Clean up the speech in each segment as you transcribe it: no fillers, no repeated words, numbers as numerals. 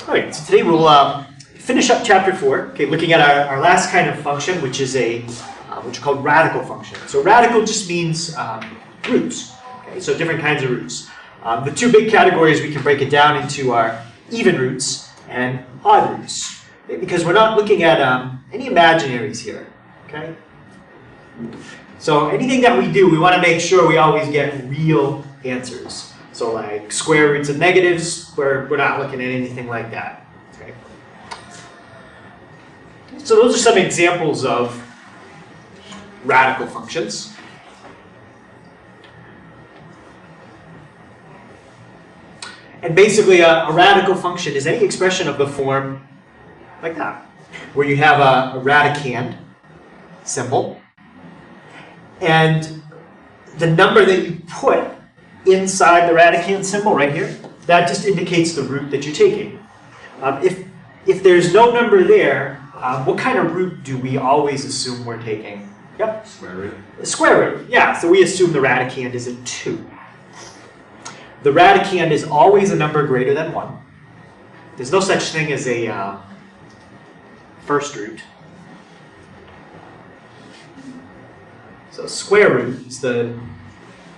Alright, so today we'll finish up chapter 4, okay, looking at our last kind of function, which is which is called radical function. So radical just means roots, okay, so different kinds of roots. The two big categories we can break it down into are even roots and odd roots, okay, because we're not looking at any imaginaries here, okay? So anything that we do, we want to make sure we always get real answers. So like square roots of negatives, we're not looking at anything like that. Okay? So those are some examples of radical functions. And basically a radical function is any expression of the form like that, where you have a radicand symbol, and the number that you put inside the radicand symbol right here, that just indicates the root that you're taking. If there's no number there, what kind of root do we always assume we're taking? Yep. Square root. Square root, yeah. So we assume the radicand is a 2. The radicand is always a number greater than 1. There's no such thing as a first root. So square root is the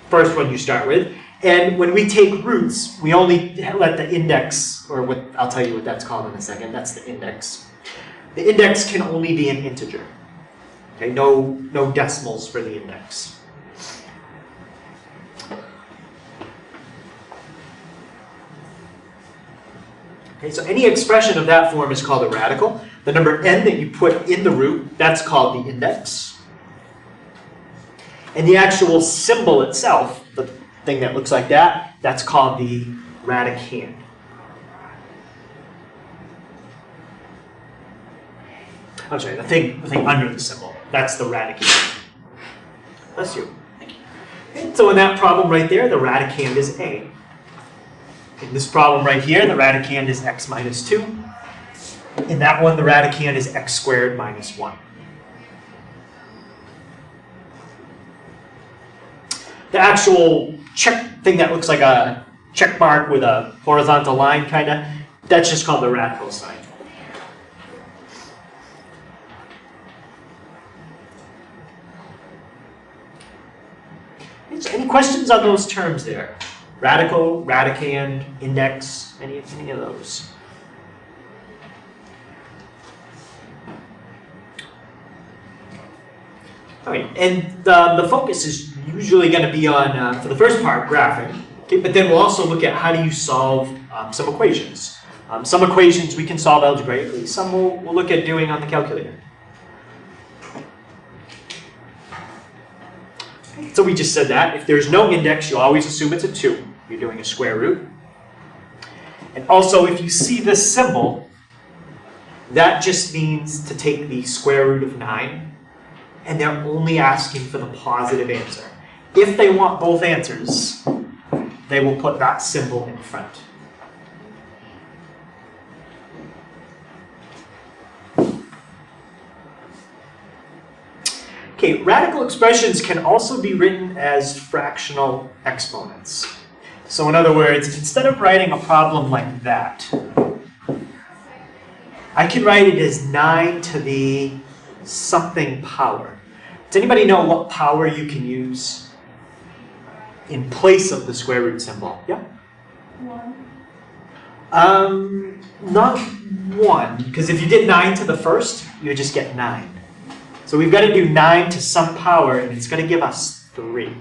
first one you start with. And when we take roots, we only let the index, or what I'll tell you what that's called in a second, that's the index. The index can only be an integer. Okay, no decimals for the index. Okay, so any expression of that form is called a radical. The number n that you put in the root, that's called the index. And the actual symbol itself, the thing that looks like that, that's called the radicand. I'm sorry, the thing under the symbol, that's the radicand. Bless you. And so in that problem right there, the radicand is a. In this problem right here, the radicand is x minus 2. In that one, the radicand is x squared minus 1. The actual check thing that looks like a check mark with a horizontal line, kind of, that's just called the radical sign. Any questions on those terms there? Radical, radicand, index, any of those? All right, and the focus is usually going to be on, for the first part, graphing. Okay, but then we'll also look at how do you solve some equations. Some equations we can solve algebraically. Some we'll look at doing on the calculator. Okay, so we just said that. If there's no index, you always assume it's a 2. You're doing a square root. And also, if you see this symbol, that just means to take the square root of 9. And they're only asking for the positive answer. If they want both answers, they will put that symbol in front. Okay, radical expressions can also be written as fractional exponents. So in other words, instead of writing a problem like that, I can write it as 9 to the something power. Does anybody know what power you can use in place of the square root symbol? Yeah? 1. Not 1, because if you did 9 to the first, you would just get 9. So we've got to do 9 to some power, and it's going to give us 3.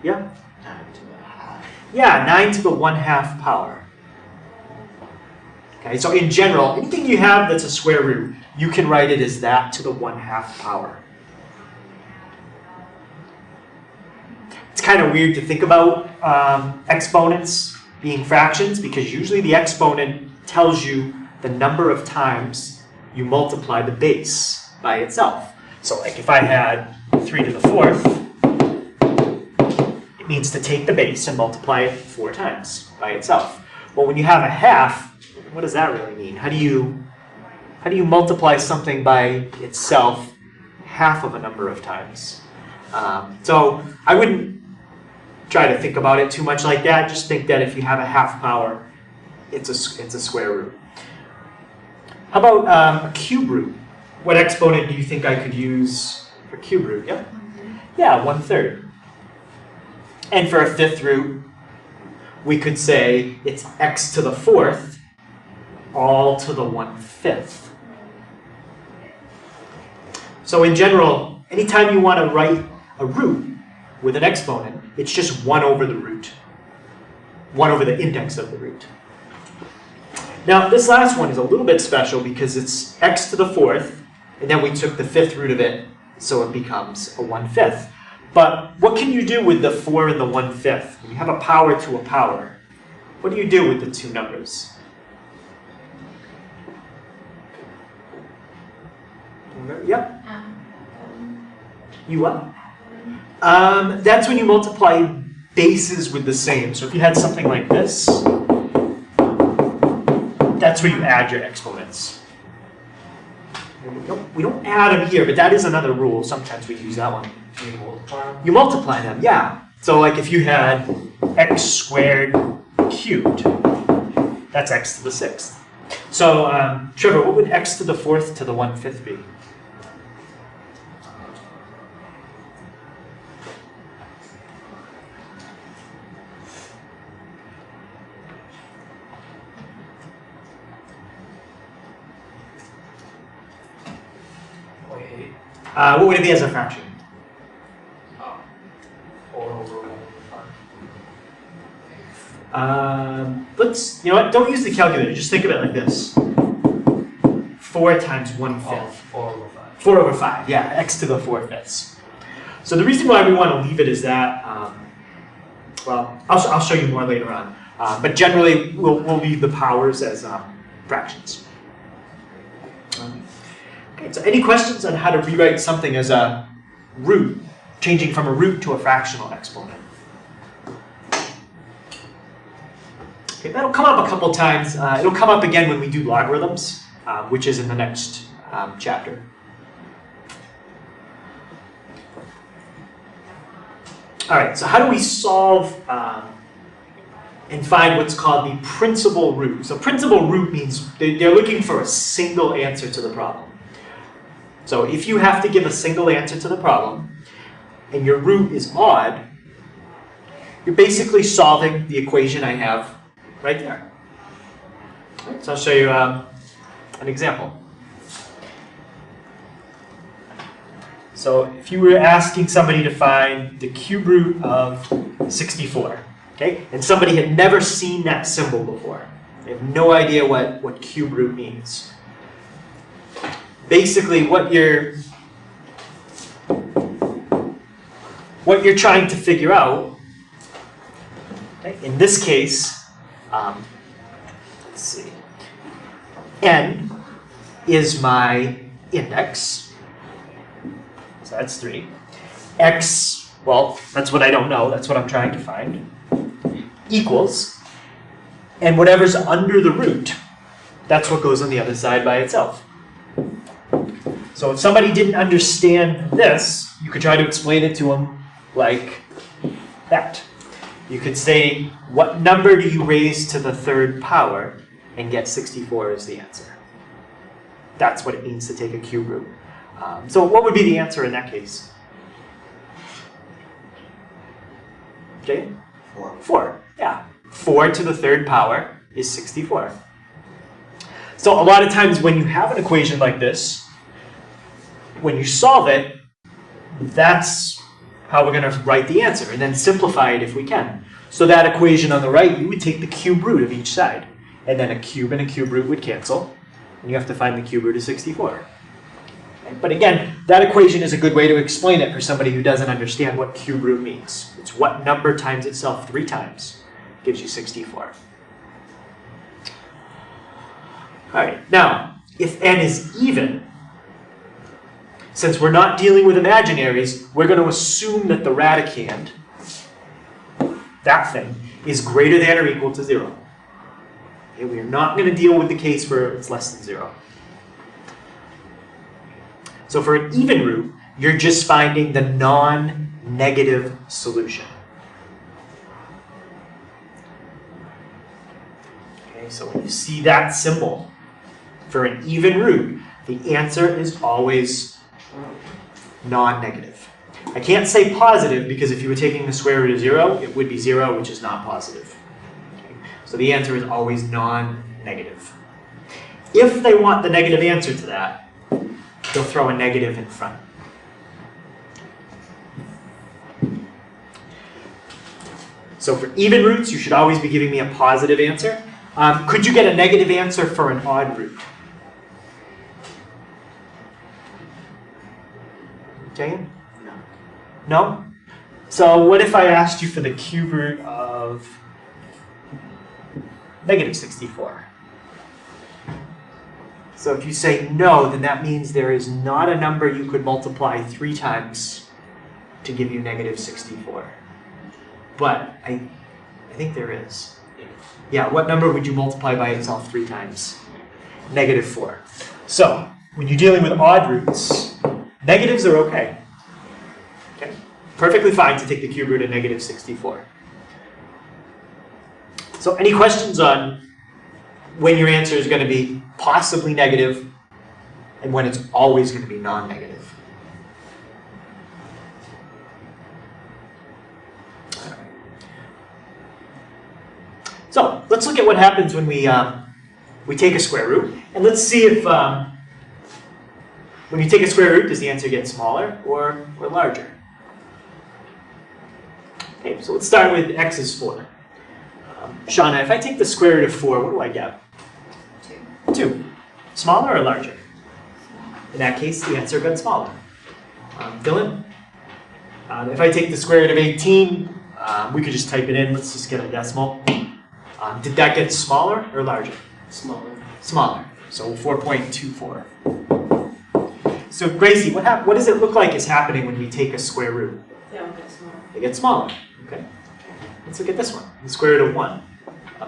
Yeah? 9 to the half. Yeah, 9 to the 1/2 power. Okay, so in general, anything you have that's a square root, you can write it as that to the 1/2 power. It's kind of weird to think about exponents being fractions, because usually the exponent tells you the number of times you multiply the base by itself. So like if I had 3 to the 4th, it means to take the base and multiply it 4 times by itself. Well, when you have a half, what does that really mean? How do you multiply something by itself half of a number of times? So I wouldn't try to think about it too much like that. Just think that if you have a half power, it's a square root. How about a cube root? What exponent do you think I could use for cube root? Yeah? Yeah, 1/3. And for a fifth root, we could say it's x to the 4th all to the 1/5. So in general, anytime you want to write a root with an exponent, it's just 1 over the root. 1 over the index of the root. Now, this last one is a little bit special because it's x to the 4th, and then we took the 5th root of it, so it becomes a 1/5. But what can you do with the 4 and the 1/5? When you have a power to a power, what do you do with the two numbers? Yep. You what? That's when you multiply bases with the same. So if you had something like this, that's where you add your exponents. We don't add them here, but that is another rule. Sometimes we use that one. You multiply them, yeah. So like if you had x squared cubed, that's x to the 6th. So Trevor, what would x to the 4th to the 1/5 be? What would it be as a fraction? 4 over 1/5. Let's, you know what, don't use the calculator, just think of it like this. 4 times 1/5. 4 over 5. 4 over 5, yeah, x to the 4/5. So the reason why we want to leave it is that, well, I'll show you more later on. But generally, we'll leave the powers as fractions. Okay, so any questions on how to rewrite something as a root, changing from a root to a fractional exponent? Okay, that'll come up a couple times. It'll come up again when we do logarithms, which is in the next chapter. All right, so how do we solve and find what's called the principal root? So principal root means they're looking for a single answer to the problem. So if you have to give a single answer to the problem, and your root is odd, you're basically solving the equation I have right there. Right, so I'll show you an example. So if you were asking somebody to find the cube root of 64, okay, and somebody had never seen that symbol before, they have no idea what cube root means. Basically, what you're trying to figure out, okay, in this case, let's see, n is my index, so that's 3. X, well, that's what I don't know, that's what I'm trying to find, equals, and whatever's under the root, that's what goes on the other side by itself. So if somebody didn't understand this, you could try to explain it to them like that. You could say, what number do you raise to the 3rd power and get 64 as the answer? That's what it means to take a cube root. So what would be the answer in that case? Okay? 4. 4, yeah. 4 to the 3rd power is 64. So a lot of times when you have an equation like this, when you solve it, that's how we're going to write the answer, and then simplify it if we can. So that equation on the right, you would take the cube root of each side, and then a cube and a cube root would cancel, and you have to find the cube root of 64. Okay? But again, that equation is a good way to explain it for somebody who doesn't understand what cube root means. It's what number times itself 3 times gives you 64. All right, now, if n is even, since we're not dealing with imaginaries, we're going to assume that the radicand, that thing, is greater than or equal to 0. Okay, we are not going to deal with the case where it's less than 0. So for an even root, you're just finding the non-negative solution. Okay, so when you see that symbol, For an even root, the answer is always non-negative. I can't say positive because if you were taking the square root of 0, it would be 0, which is not positive. Okay? So the answer is always non-negative. If they want the negative answer to that, they'll throw a negative in front. So for even roots, you should always be giving me a positive answer. Could you get a negative answer for an odd root? Jane? No. No? So what if I asked you for the cube root of negative 64? So if you say no, then that means there is not a number you could multiply 3 times to give you negative 64. But I think there is. Yeah, what number would you multiply by itself 3 times? Negative 4. So when you're dealing with odd roots, negatives are okay. Okay? Perfectly fine to take the cube root of negative 64. So any questions on when your answer is going to be possibly negative and when it's always going to be non-negative? So let's look at what happens when we take a square root, and let's see if when you take a square root, does the answer get smaller or larger? Okay, so let's start with x is 4. Shauna, if I take the square root of 4, what do I get? 2. 2. Smaller or larger? In that case, the answer got smaller. Dylan? If I take the square root of 18, we could just type it in. Let's just get a decimal. Did that get smaller or larger? Smaller. Smaller. So 4.24. So Gracie, what does it look like is happening when we take a square root? They all get smaller. They get smaller. Okay. Let's look at this one. The square root of 1.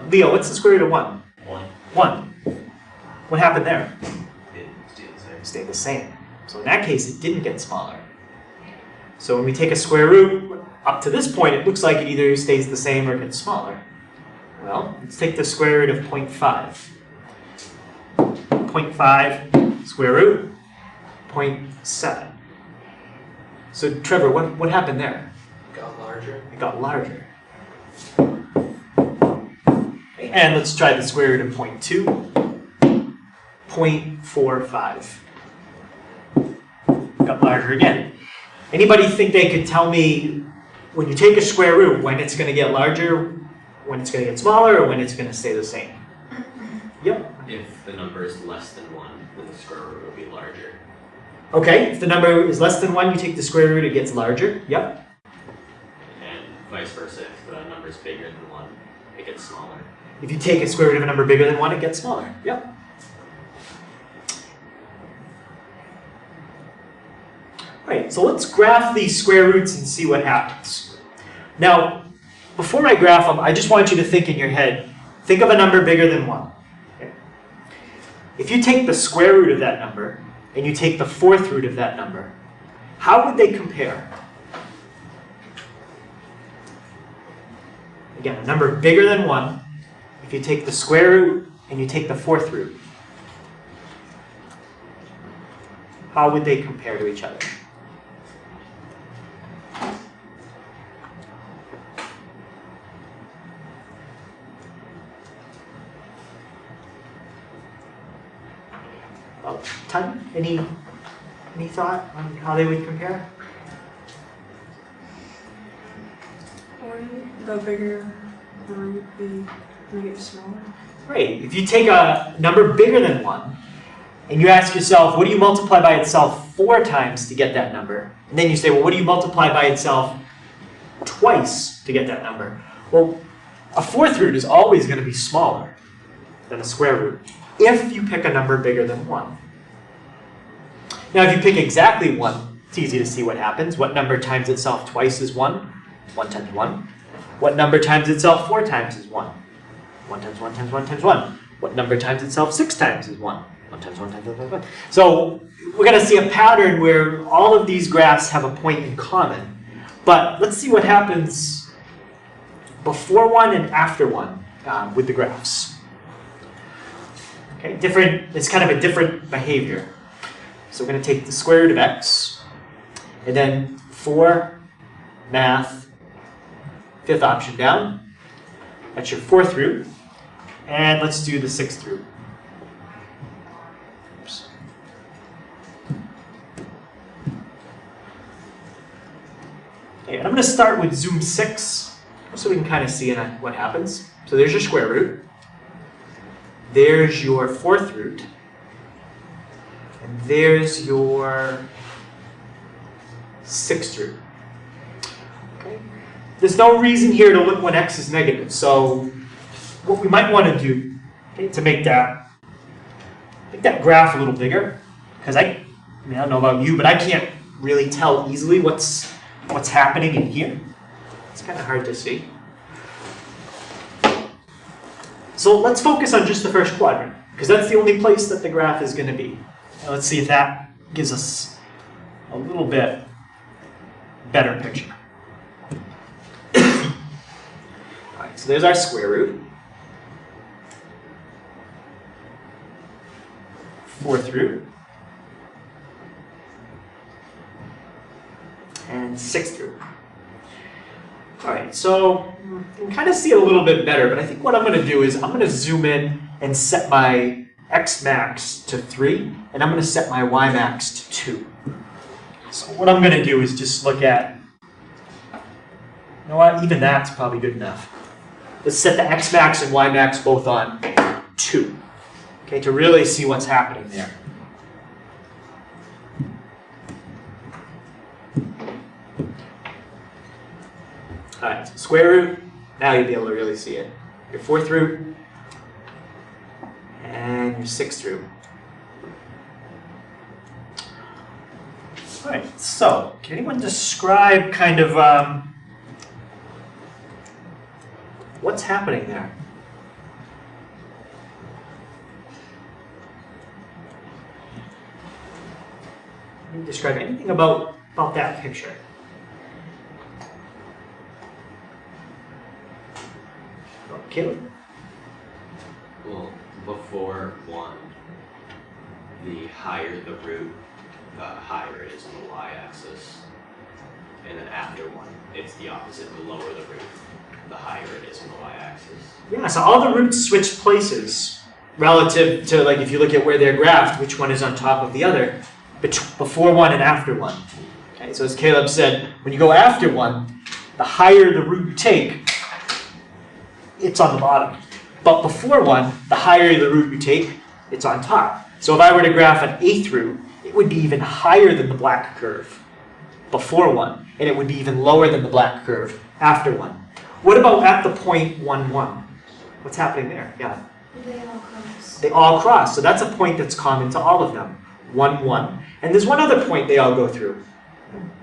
Leo, what's the square root of 1? 1. 1. What happened there? It stayed the same. It stayed the same. So in that case, it didn't get smaller. So when we take a square root, up to this point, it looks like it either stays the same or gets smaller. Well, let's take the square root of 0.5. 0.5 square root, 0.7. So Trevor, what happened there? It got larger. It got larger. And let's try the square root of 0.2. 0.45. Got larger again. Anybody think they could tell me when you take a square root when it's going to get larger, when it's going to get smaller, or when it's going to stay the same? Yep. If the number is less than 1, then the square root will be larger. Okay, if the number is less than 1, you take the square root, it gets larger. Yep. And vice versa, if the number is bigger than 1, it gets smaller. If you take a square root of a number bigger than 1, it gets smaller. Yep. Right, so let's graph these square roots and see what happens. Now, before I graph them, I just want you to think in your head, think of a number bigger than 1. Okay? If you take the square root of that number, and you take the 4th root of that number, how would they compare? Again, a number bigger than 1, if you take the square root and you take the 4th root, how would they compare to each other? Ton? Any thought on how they would compare? Or the bigger one would be make it smaller. Right. If you take a number bigger than 1, and you ask yourself, what do you multiply by itself 4 times to get that number? And then you say, well, what do you multiply by itself twice to get that number? Well, a 4th root is always going to be smaller than a square root if you pick a number bigger than 1. Now, if you pick exactly 1, it's easy to see what happens. What number times itself twice is 1? 1 times 1. What number times itself 4 times is 1? 1 times 1 times 1 times 1. What number times itself 6 times is 1? 1 times 1 times 1 times 1. So we're going to see a pattern where all of these graphs have a point in common. But let's see what happens before 1 and after 1 with the graphs. Okay, different, it's kind of a different behavior. So we're going to take the square root of x, and then 4, math, fifth option down. That's your fourth root. And let's do the sixth root. Oops. Okay, and I'm going to start with zoom 6, so we can kind of see what happens. So there's your square root. There's your fourth root. And there's your sixth root. Okay. There's no reason here to look when x is negative. So what we might want to do, okay, to make that graph a little bigger, because I don't know about you, but I can't really tell easily what's happening in here. It's kind of hard to see. So let's focus on just the first quadrant, because that's the only place that the graph is going to be. Now let's see if that gives us a little bit better picture. All right, so there's our square root. Fourth root. And sixth root. All right, so you can kind of see it a little bit better, but I think what I'm going to do is I'm going to zoom in and set my x max to 3, and I'm going to set my y max to 2. So what I'm going to do is just look at, you know what, even that's probably good enough. Let's set the x max and y max both on 2, okay, to really see what's happening there. All right, so square root, now you'll be able to really see it. Your fourth root, and your sixth root. All right, so can anyone describe kind of what's happening there? Can you describe anything about that picture? Caleb? Well, before 1, the higher the root, the higher it is on the y-axis. And then after 1, it's the opposite. The lower the root, the higher it is on the y-axis. Yeah, so all the roots switch places relative to, like, if you look at where they're graphed, which one is on top of the other, before 1 and after 1. Okay, so as Caleb said, when you go after 1, the higher the root you take, it's on the bottom. But before 1, the higher the root you take, it's on top. So if I were to graph an 8th root, it would be even higher than the black curve before 1, and it would be even lower than the black curve after 1. What about at the point 1, 1? What's happening there? Yeah. They all cross. They all cross. So that's a point that's common to all of them. 1, 1. And there's one other point they all go through.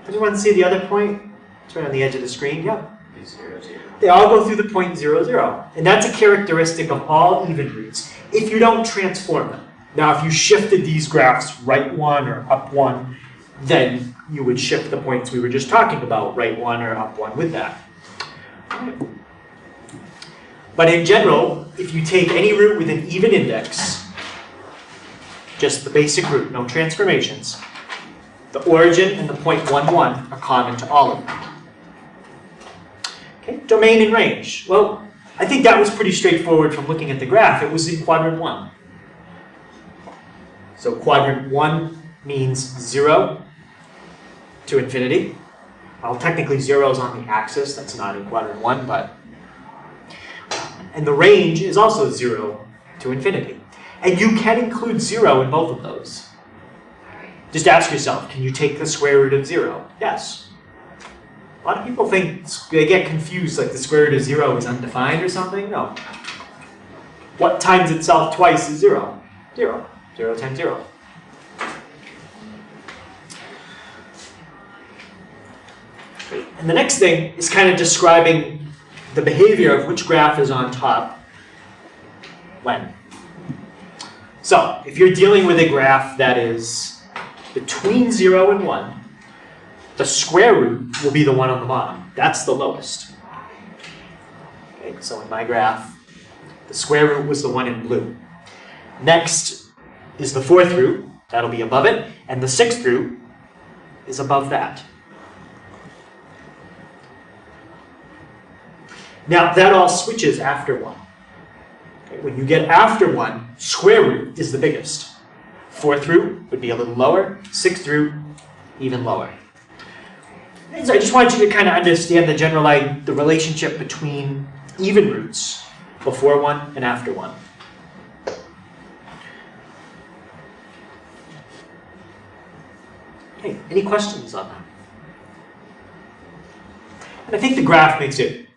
Anyone see the other point? It's right on the edge of the screen. Yeah. 0, 0. They all go through the point 0, 0. And that's a characteristic of all even roots if you don't transform them. Now, if you shifted these graphs right 1 or up 1, then you would shift the points we were just talking about, right 1 or up 1 with that. But in general, if you take any root with an even index, just the basic root, no transformations, the origin and the point 1, 1 are common to all of them. Okay, domain and range. Well, I think that was pretty straightforward from looking at the graph. It was in quadrant 1. So quadrant 1 means 0 to infinity. Well, technically 0 is on the axis. That's not in quadrant 1, but... And the range is also 0 to infinity. And you can include 0 in both of those. Just ask yourself, can you take the square root of 0? Yes. A lot of people think, they get confused, like the square root of 0 is undefined or something. No. What times itself twice is 0? 0. 0 times 0. And the next thing is kind of describing the behavior of which graph is on top when. So, if you're dealing with a graph that is between 0 and 1, the square root will be the one on the bottom. That's the lowest. Okay, so in my graph, the square root was the one in blue. Next is the 4th root. That'll be above it. And the 6th root is above that. Now, that all switches after 1. Okay, when you get after 1, square root is the biggest. 4th root would be a little lower. 6th root, even lower. And so I just want you to kind of understand the general, the relationship between even roots before 1 and after 1. Okay, any questions on that? And I think the graph makes it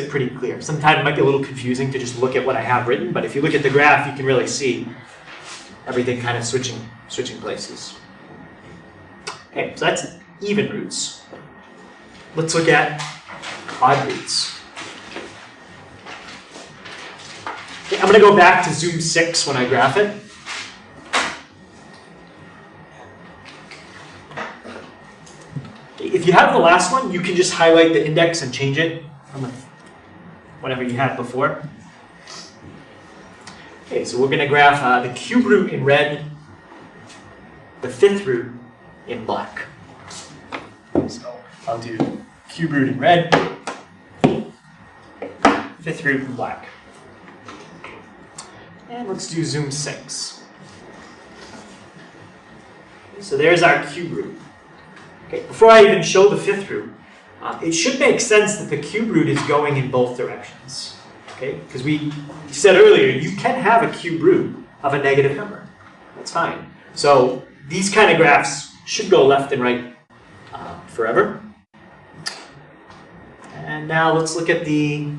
pretty clear. Sometimes it might be a little confusing to just look at what I have written, but if you look at the graph, you can really see everything kind of switching places. Okay, so that's even roots. Let's look at odd roots. Okay, I'm going to go back to zoom 6 when I graph it. If you have the last one, you can just highlight the index and change it from whatever you had before. Okay, so we're going to graph the cube root in red, the 5th root in black. So I'll do cube root in red, 5th root in black. And let's do zoom 6. So there's our cube root. Okay, before I even show the 5th root, it should make sense that the cube root is going in both directions. Okay, because we said earlier, you can have a cube root of a negative number. That's fine. So these kind of graphs should go left and right forever. And now let's look at the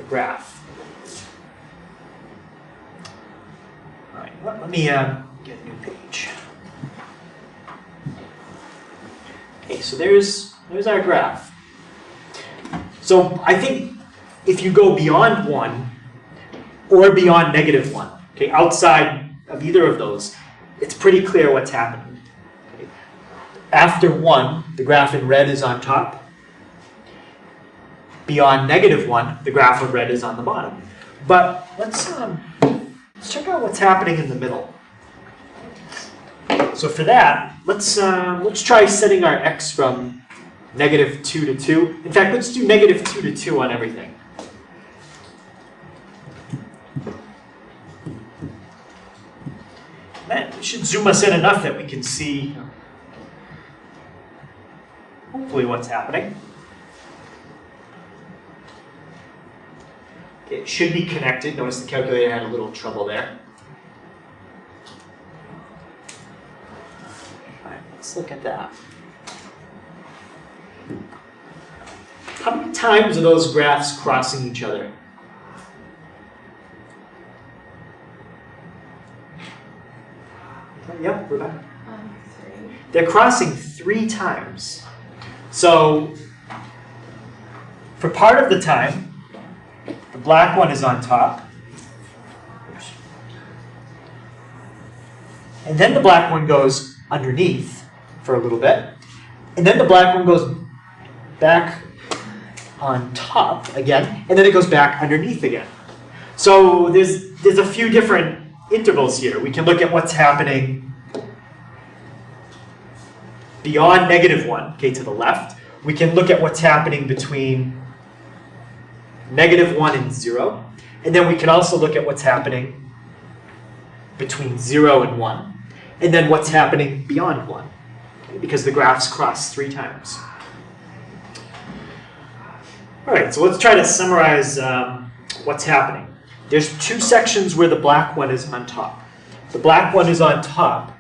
graph. All right, let me get a new page. Okay, so there's our graph. So I think if you go beyond 1 or beyond -1, okay, outside of either of those, it's pretty clear what's happening. Okay. After 1, the graph in red is on top. Beyond -1, the graph in red is on the bottom. But let's check out what's happening in the middle. So for that, let's try setting our x from -2 to 2. In fact, let's do -2 to 2 on everything. That should zoom us in enough that we can see hopefully what's happening. Okay, it should be connected. Notice the calculator had a little trouble there. Let's look at that. How many times are those graphs crossing each other? Yep, Rebecca. 3. They're crossing 3 times. So, for part of the time, the black one is on top. Oops. And then the black one goes underneath for a little bit. And then the black one goes back on top again, and then it goes back underneath again. So there's a few different intervals here. We can look at what's happening beyond -1, okay, to the left. We can look at what's happening between -1 and 0. And then we can also look at what's happening between 0 and 1. And then what's happening beyond 1, okay, because the graphs cross 3 times. All right, so let's try to summarize what's happening. There's 2 sections where the black one is on top. The black one is on top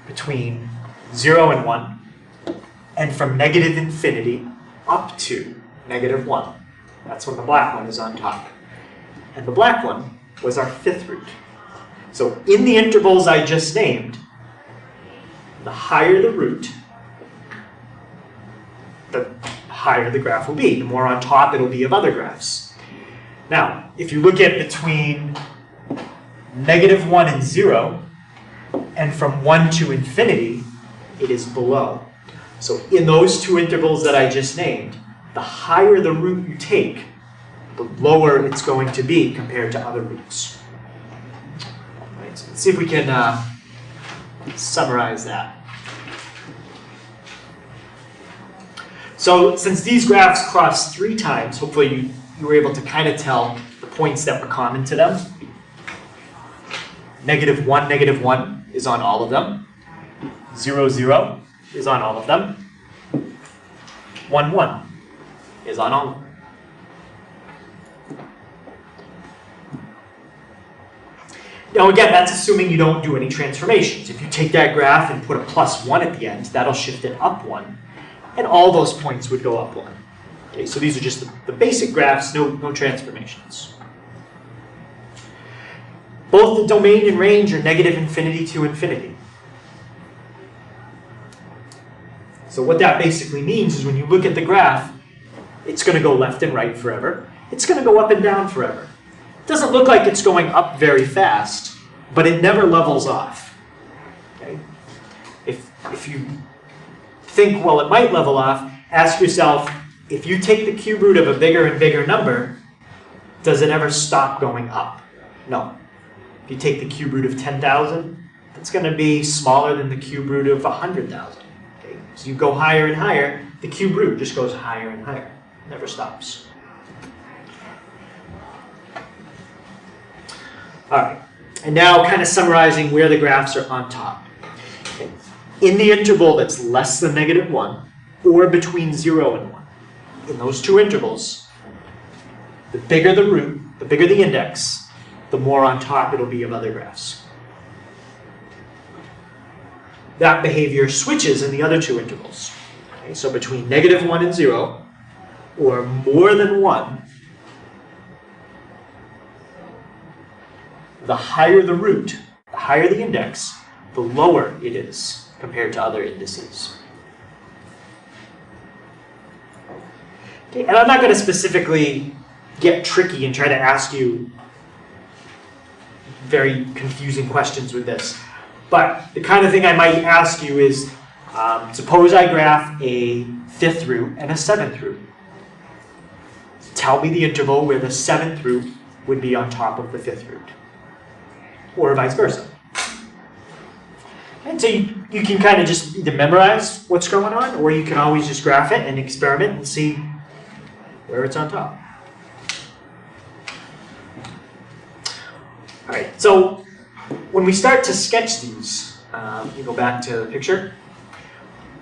between 0 and 1, and from -infinity up to -1. That's when the black one is on top. And the black one was our 5th root. So in the intervals I just named, the higher the root, the higher the graph will be. The more on top it'll be of other graphs. Now, if you look at between -1 and 0, and from 1 to infinity, it is below. So in those 2 intervals that I just named, the higher the root you take, the lower it's going to be compared to other roots. right, so let's see if we can summarize that. So since these graphs cross 3 times, hopefully you were able to kind of tell the points that were common to them. -1, -1 is on all of them. 0, 0 is on all of them. 1, 1 is on all of them. Now again, that's assuming you don't do any transformations. If you take that graph and put a +1 at the end, that'll shift it up 1. And all those points would go up 1. Okay, so these are just the basic graphs, no transformations. Both the domain and range are -infinity to infinity. So what that basically means is when you look at the graph, it's going to go left and right forever. It's going to go up and down forever. It doesn't look like it's going up very fast, but it never levels off. Okay? If you think, well, it might level off, ask yourself, if you take the cube root of a bigger and bigger number, does it ever stop going up? No. If you take the cube root of 10,000, that's going to be smaller than the cube root of 100,000. Okay? So you go higher and higher, the cube root just goes higher and higher. It never stops. All right, and now kind of summarizing where the graphs are on top. Okay. In the interval that's less than -1, or between 0 and 1, in those two intervals, the bigger the root, the bigger the index, the more on top it'll be of other graphs. That behavior switches in the other two intervals. Okay, so between -1 and 0, or more than 1, the higher the root, the higher the index, the lower it is compared to other indices. Okay, and I'm not going to specifically get tricky and try to ask you very confusing questions with this. But the kind of thing I might ask you is, suppose I graph a 5th root and a 7th root. Tell me the interval where the 7th root would be on top of the 5th root. Or vice versa. And so you can kind of just either memorize what's going on, or you can always just graph it and experiment and see where it's on top. All right, so when we start to sketch these, you go back to the picture.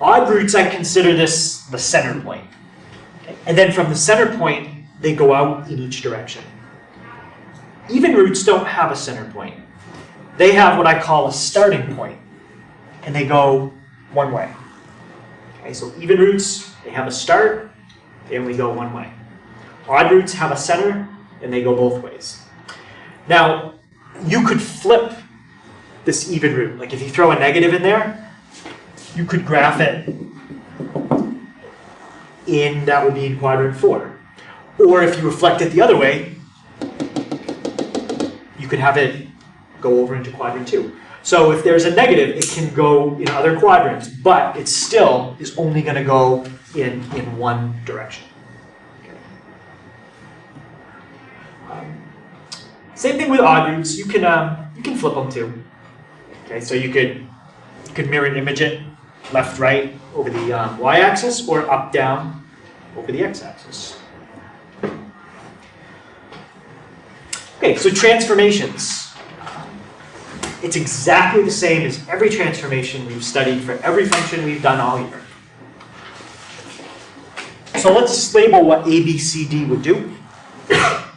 Odd roots, I consider this the center point. Okay? And then from the center point, they go out in each direction. Even roots don't have a center point. They have what I call a starting point, and they go one way. Okay, so even roots, they have a start, they only go one way. Odd roots have a center, and they go both ways. Now, you could flip this even root. Like if you throw a negative in there, you could graph it in, that would be in quadrant 4. Or if you reflect it the other way, you could have it go over into quadrant 2. So if there's a negative, it can go in other quadrants, but it still is only going to go in one direction. Okay. Same thing with odd roots. You can flip them too. Okay, so you could mirror image it left, right over the y-axis, or up, down over the x-axis. Okay, so transformations. It's exactly the same as every transformation we've studied for every function we've done all year. So let's just label what A, B, C, D would do.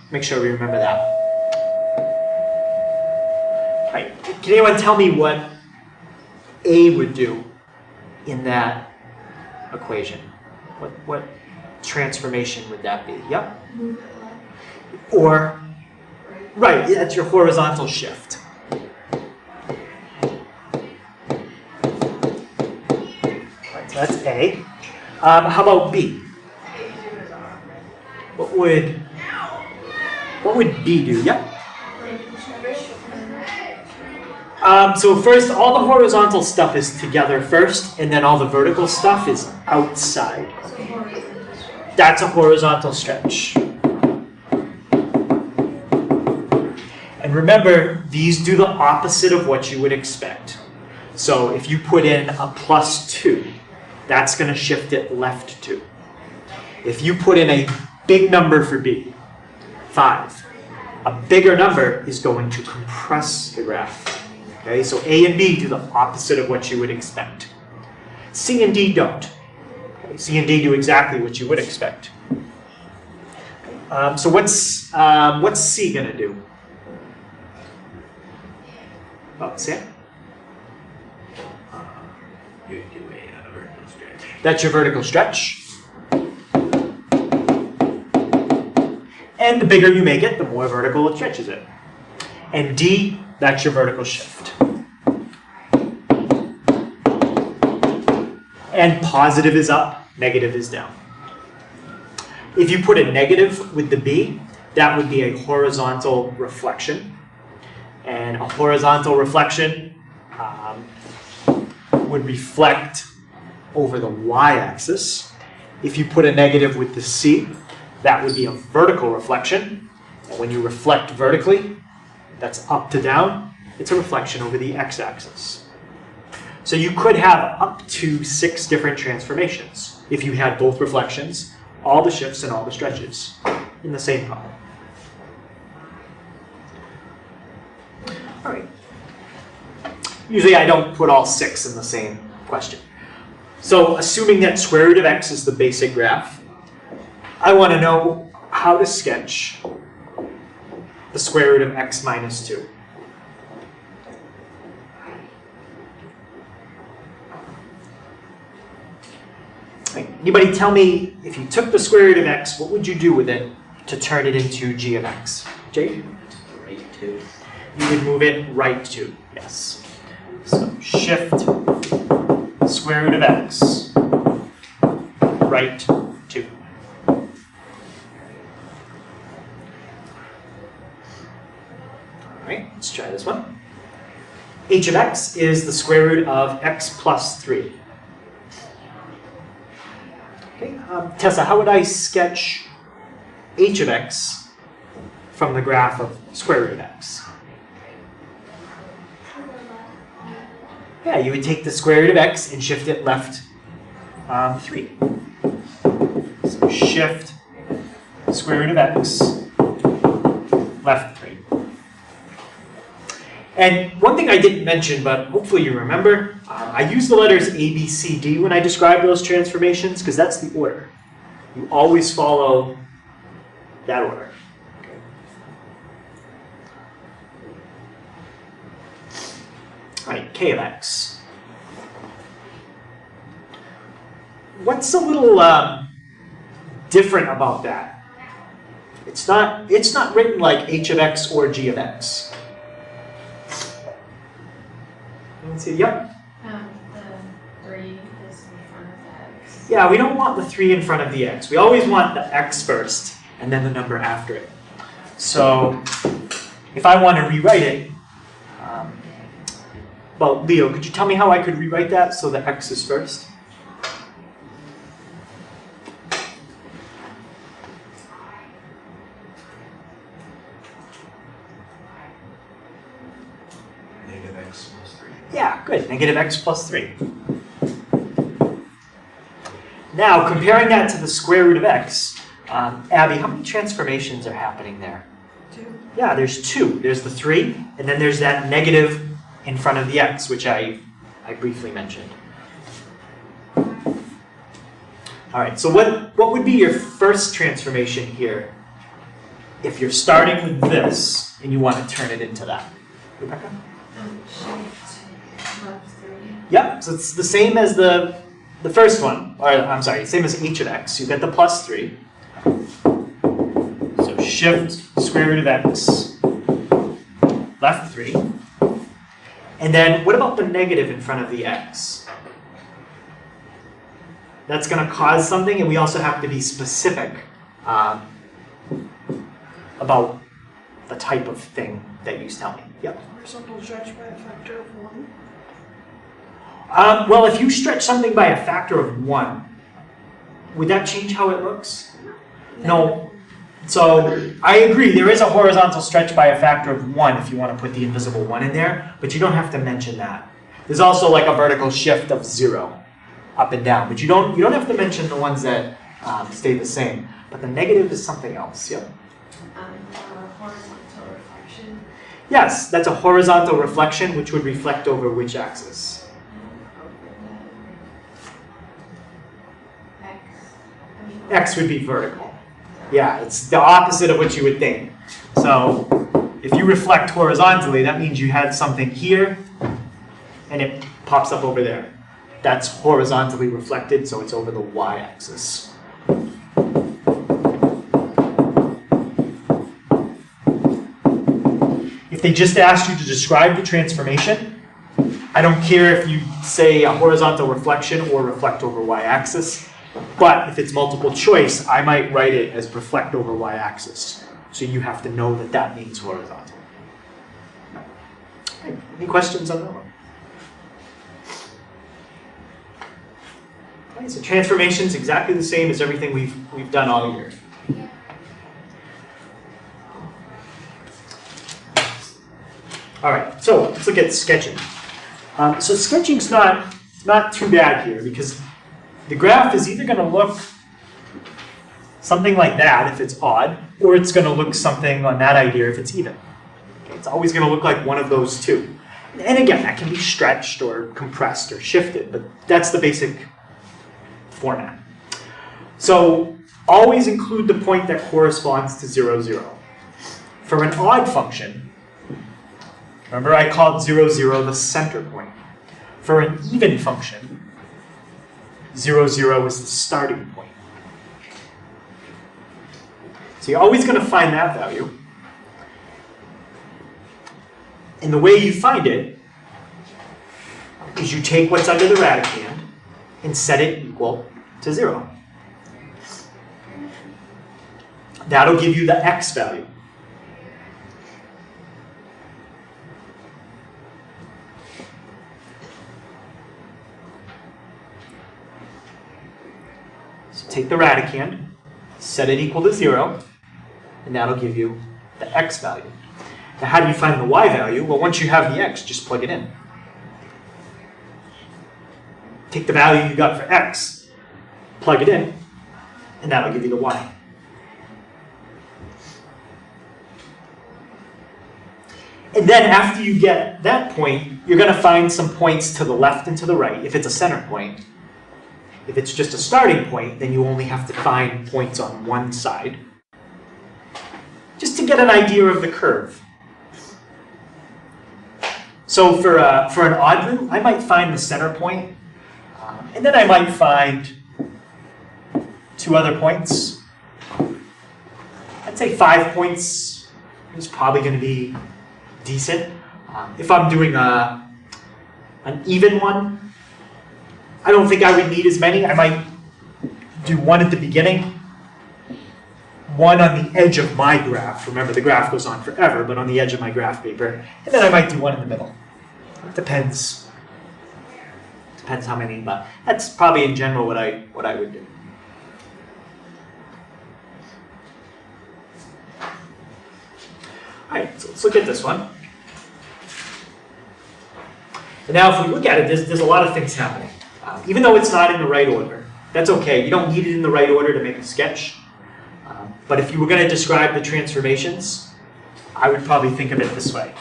Make sure we remember that. All right, can anyone tell me what A would do in that equation? What transformation would that be? Yep. Or, right, that's your horizontal shift. Right, so that's A. How about B? What would B do? Yep. So first, all the horizontal stuff is together first, and then all the vertical stuff is outside. That's a horizontal stretch. And remember, these do the opposite of what you would expect. So if you put in a +2, that's going to shift it left 2. If you put in a big number for b, 5, a bigger number is going to compress the graph. Okay, so A and B do the opposite of what you would expect. C and D don't. Okay, C and D do exactly what you would expect. So what's C going to do? Oh, Sam? You do a vertical stretch. That's your vertical stretch. And the bigger you make it, the more vertical it stretches it. And D, that's your vertical shift. And positive is up, negative is down. If you put a negative with the B, that would be a horizontal reflection. And a horizontal reflection would reflect over the y-axis. If you put a negative with the C, that would be a vertical reflection. And when you reflect vertically, that's up to down, it's a reflection over the x-axis. So you could have up to 6 different transformations if you had both reflections, all the shifts and all the stretches in the same problem. All right. Usually I don't put all 6 in the same question. So assuming that square root of x is the basic graph, I want to know how to sketch the square root of x minus 2. Anybody tell me, if you took the square root of x, what would you do with it to turn it into g of x? Jake? Right 2. You would move it right 2, yes. So shift square root of x, right 2. All right, let's try this one. H of x is the square root of x plus 3. Okay, Tessa, how would I sketch h of x from the graph of square root of x? Yeah, you would take the square root of x and shift it left 3. So shift square root of x left 3. And one thing I didn't mention, but hopefully you remember, I use the letters A, B, C, D when I describe those transformations because that's the order. You always follow that order. Okay. All right, K of x. What's a little different about that? It's not written like h of x or g of x. Let's see, yep. The 3 is in front of the x. Yeah, we don't want the 3 in front of the x. We always want the x first and then the number after it. So if I want to rewrite it, well, Leo, could you tell me how I could rewrite that so the x is first? Negative x plus 3. Yeah, good. Negative x plus 3. Now, comparing that to the square root of x, Abby, how many transformations are happening there? 2. Yeah, there's 2. There's the 3, and then there's that negative in front of the x, which I briefly mentioned. All right, so what would be your first transformation here if you're starting with this and you want to turn it into that? Rebecca? Shift left 3. Yep, so it's the same as the first one, or I'm sorry, same as h of x. You get the plus 3. So shift square root of x, left 3. And then what about the negative in front of the x? That's going to cause something, and we also have to be specific about the type of thing that you tell me. Yep. Horizontal stretch by a factor of 1. Well, if you stretch something by a factor of 1, would that change how it looks? No. So I agree, there is a horizontal stretch by a factor of 1 if you want to put the invisible 1 in there, but you don't have to mention that. There's also like a vertical shift of 0 up and down, but you don't have to mention the ones that stay the same. But the negative is something else. Yep. Horizontal reflection. Yes, that's a horizontal reflection, which would reflect over which axis? X would be vertical. Yeah, it's the opposite of what you would think. So if you reflect horizontally, that means you had something here, and it pops up over there. That's horizontally reflected, so it's over the y-axis. If they just asked you to describe the transformation, I don't care if you say a horizontal reflection or reflect over y-axis, but if it's multiple choice, I might write it as reflect over y-axis. So you have to know that that means horizontal. Okay, any questions on that one? Okay, so transformation is exactly the same as everything we've done all year. All right, so let's look at sketching. So sketching's not too bad here because the graph is either going to look something like that if it's odd, or it's going to look something on that idea if it's even. Okay, it's always going to look like one of those two. And again, that can be stretched or compressed or shifted, but that's the basic format. So always include the point that corresponds to 0, 0. For an odd function, remember I called 0, 0 the center point. For an even function, 0, 0 is the starting point. So you're always going to find that value. And the way you find it is you take what's under the radicand and set it equal to 0. That'll give you the x value. So take the radicand, set it equal to 0, and that'll give you the x value. Now how do you find the y value? Well, once you have the x, just plug it in. Take the value you got for x, plug it in, and that'll give you the y. And then after you get that point, you're going to find some points to the left and to the right, if it's a center point. If it's just a starting point, then you only have to find points on one side, just to get an idea of the curve. So for an odd root, I might find the center point, and then I might find 2 other points. I'd say 5 points is probably going to be decent. If I'm doing an even one, I don't think I would need as many. I might do 1 at the beginning, 1 on the edge of my graph. Remember, the graph goes on forever, but on the edge of my graph paper. And then I might do 1 in the middle. It depends. Depends how many, but that's probably in general what I would do. All right, so let's look at this one. And now if we look at it, there's a lot of things happening. Even though it's not in the right order, that's okay. You don't need it in the right order to make a sketch. But if you were going to describe the transformations, I would probably think of it this way.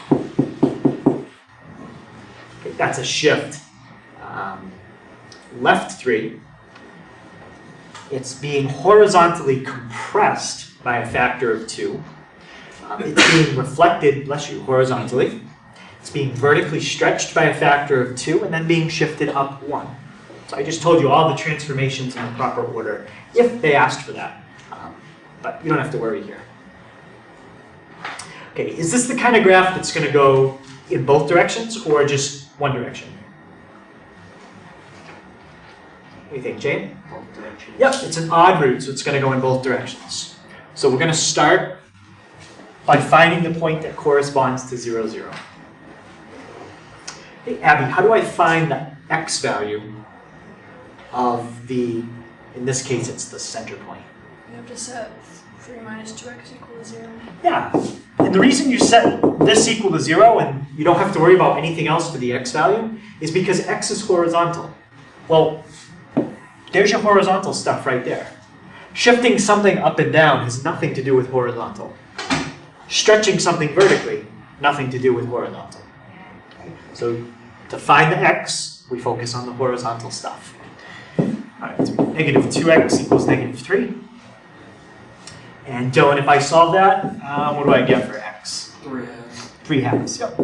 Okay, that's a shift. Left 3. It's being horizontally compressed by a factor of 2. It's being reflected, bless you, horizontally. It's being vertically stretched by a factor of 2 and then being shifted up 1. So I just told you all the transformations in the proper order if they asked for that. But you don't have to worry here. Okay, is this the kind of graph that's going to go in both directions or just one direction? What do you think, Jane? Both directions. Yep, it's an odd root, so it's going to go in both directions. So we're going to start by finding the point that corresponds to 0, 0. Hey, Abby, how do I find the x value of the, in this case, it's the center point? You have to set 3 minus 2x equal to 0. Yeah. And the reason you set this equal to 0 and you don't have to worry about anything else for the x value is because x is horizontal. Well, there's your horizontal stuff right there. Shifting something up and down has nothing to do with horizontal. Stretching something vertically, nothing to do with horizontal. So to find the x, we focus on the horizontal stuff. All right, so negative 2x equals negative 3. And Dylan, if I solve that, what do I get for x? 3/2. 3/2, yep.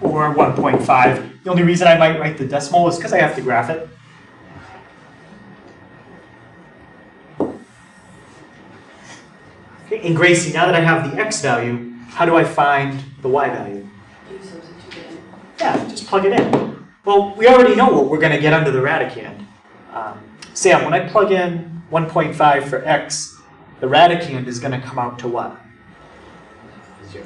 Or 1.5. The only reason I might write the decimal is because I have to graph it. Okay, and Gracie, now that I have the x value, how do I find the y value? You substitute it in. Yeah, just plug it in. Well, we already know what we're going to get under the radicand. Sam, when I plug in 1.5 for x, the radicand is going to come out to what? 0.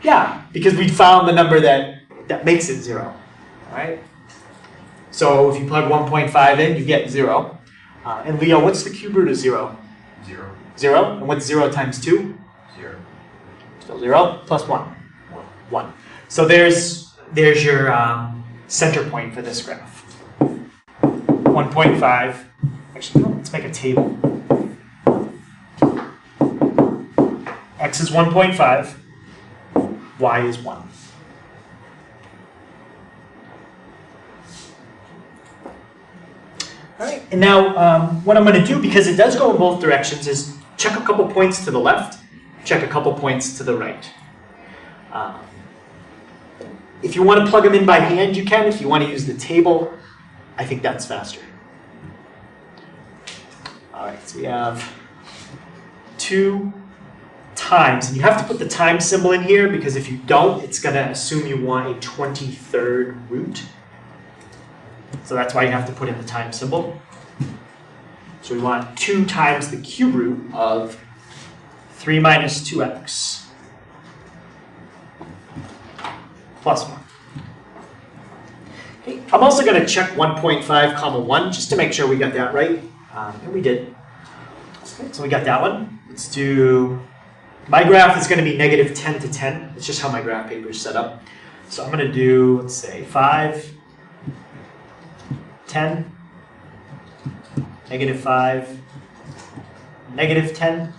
Yeah, because we found the number that makes it 0. All right? So if you plug 1.5 in, you get 0. And Leo, what's the cube root of 0? 0. 0. And what's 0 times 2? 0. So 0 plus 1. 1. So there's your center point for this graph. 1.5. Actually, no, let's make a table. X is 1.5. Y is 1. All right, and now what I'm going to do, because it does go in both directions, is check a couple points to the left, check a couple points to the right. If you want to plug them in by hand, you can. If you want to use the table, I think that's faster. All right, so we have 2 times, and you have to put the time symbol in here because if you don't, it's going to assume you want a 23rd root. So that's why you have to put in the time symbol. So we want 2 times the cube root of 3 minus 2x plus 1. Okay, I'm also going to check 1.5 comma 1 just to make sure we got that right. And we did. Okay, so we got that one. Let's do, my graph is going to be negative 10 to 10. It's just how my graph paper is set up. So I'm going to do, let's say, 5, 10, negative 5, negative 10.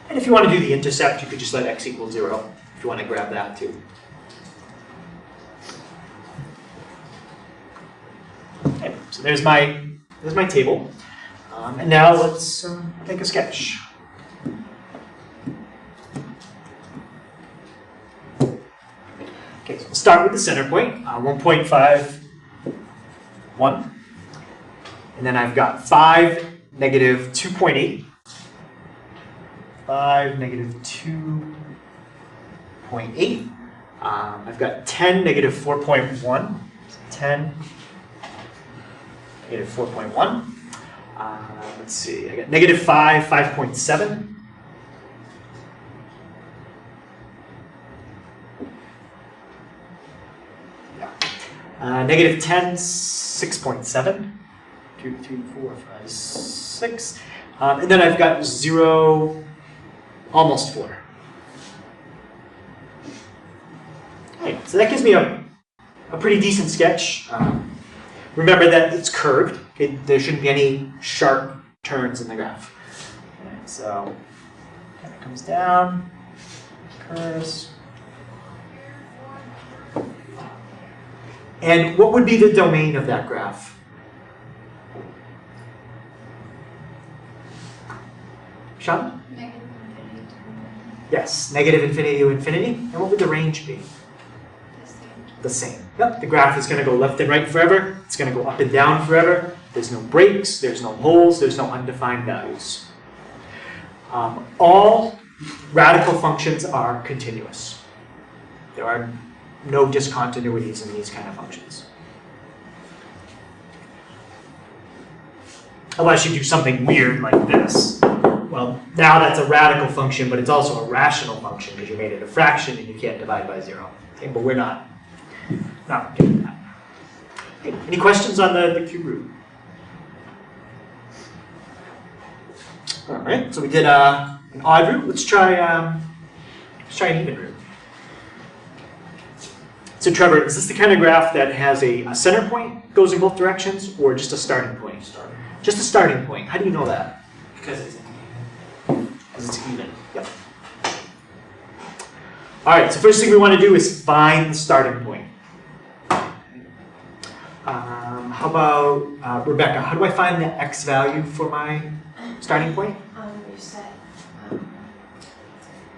And if you want to do the intercept, you could just let x equal 0 if you want to grab that too. Okay, so there's my table. And now let's make a sketch. Okay, so we'll start with the center point, 1.5, 1. And then I've got 5, negative 2.8. 5, negative 2.8. I've got 10, negative 4.1. 10, negative 4.1. Let's see, I got negative 5, 5.7. Yeah. Negative 10, 6.7. 2, 3, 4, 5, 6. And then I've got 0, almost 4. Okay, so that gives me a pretty decent sketch. Remember that it's curved. Okay, there shouldn't be any sharp turns in the graph. Okay, so kind of comes down, curves. And what would be the domain of that graph? Sean? Negative infinity to infinity. Yes, negative infinity to infinity. And what would the range be? The same. The same. Yep, the graph is going to go left and right forever. It's going to go up and down forever. There's no breaks, there's no holes, there's no undefined values. All radical functions are continuous. There are no discontinuities in these kind of functions. Unless you do something weird like this. Well, now that's a radical function, but it's also a rational function because you made it a fraction and you can't divide by 0. Okay, but we're not getting that. Okay, any questions on the cube root? All right, so we did an odd root. Let's try an even root. So Trevor, is this the kind of graph that has a center point, goes in both directions, or just a starting point? Just a starting point. How do you know that? Because it's Because it's even. Yep. All right, so first thing we want to do is find the starting point. How about Rebecca? How do I find the x value for my starting point? You set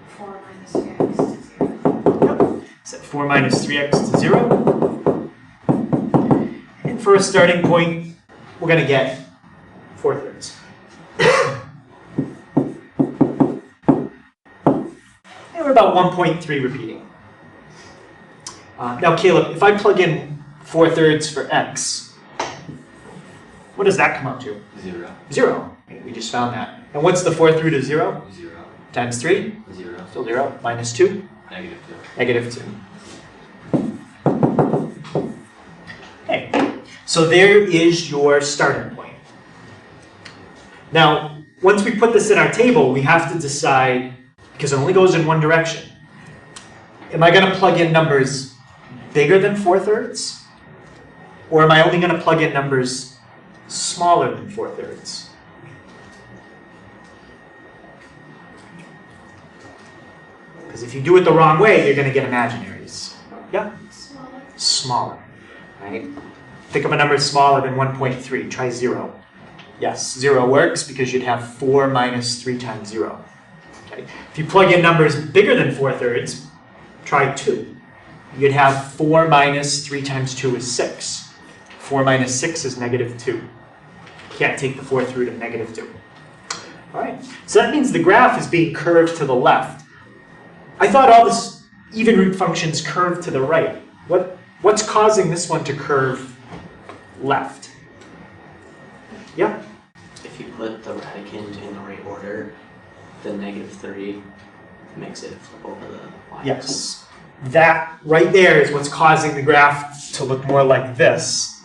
4 minus 3x to 0. Yep. Set 4 minus 3x to 0. And for a starting point, we're going to get 4/3. And we're about 1.3 repeating. Now, Caleb, if I plug in 4/3 for x, what does that come up to? 0. 0. Okay, we just found that. And what's the 4th root of 0? 0. Times 3? 0. Still 0. Minus 2? Negative 2. Negative 2. Okay, so there is your starting point. Now, once we put this in our table, we have to decide, because it only goes in one direction, am I going to plug in numbers bigger than 4/3? Or am I only going to plug in numbers smaller than 4/3? Because if you do it the wrong way, you're going to get imaginaries. Yeah? Smaller. Smaller, right? Think of a number smaller than 1.3. Try 0. Yes, 0 works because you'd have 4 minus 3 times 0. Okay. If you plug in numbers bigger than 4/3, try 2. You'd have 4 minus 3 times 2 is 6. 4 minus 6 is negative 2. Can't take the 4th root of negative 2. All right, so that means the graph is being curved to the left. I thought all this even root functions curve to the right. What's causing this one to curve left? Yeah? If you put the radicand in the right order, the negative 3 makes it flip over the y. Yes. That right there is what's causing the graph to look more like this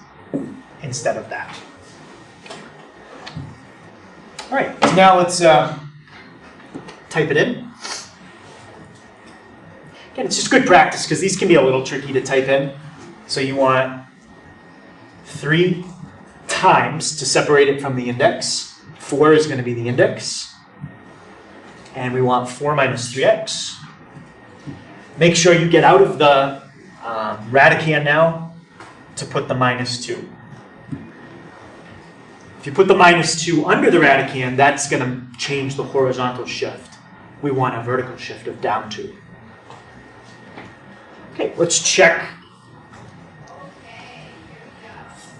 instead of that. All right, so now let's type it in. Again, it's just good practice because these can be a little tricky to type in. So you want 3 times to separate it from the index. 4 is going to be the index. And we want 4 minus 3x. Make sure you get out of the radicand now to put the minus 2. If you put the minus 2 under the radicand, that's going to change the horizontal shift. We want a vertical shift of down 2. Okay, let's check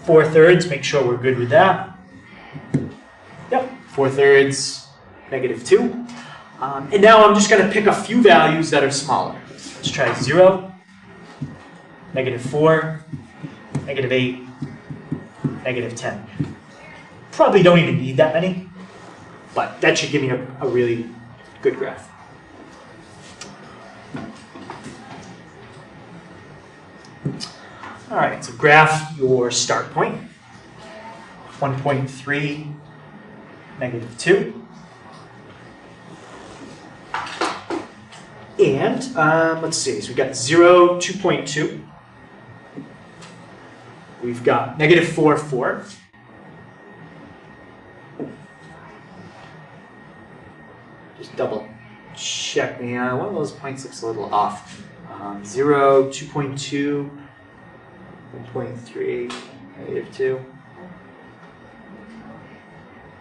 4/3, make sure we're good with that. Yep, 4/3, negative 2. And now I'm just going to pick a few values that are smaller. Let's try 0, negative 4, negative 8, negative 10. Probably don't even need that many, but that should give me a really good graph. All right, so graph your start point. 1.3, negative 2. And let's see, so we've got 0, 2.2. We've got negative 4, 4. Just double check me. One of those points looks a little off. 0, 2.2, 1.3, negative 2.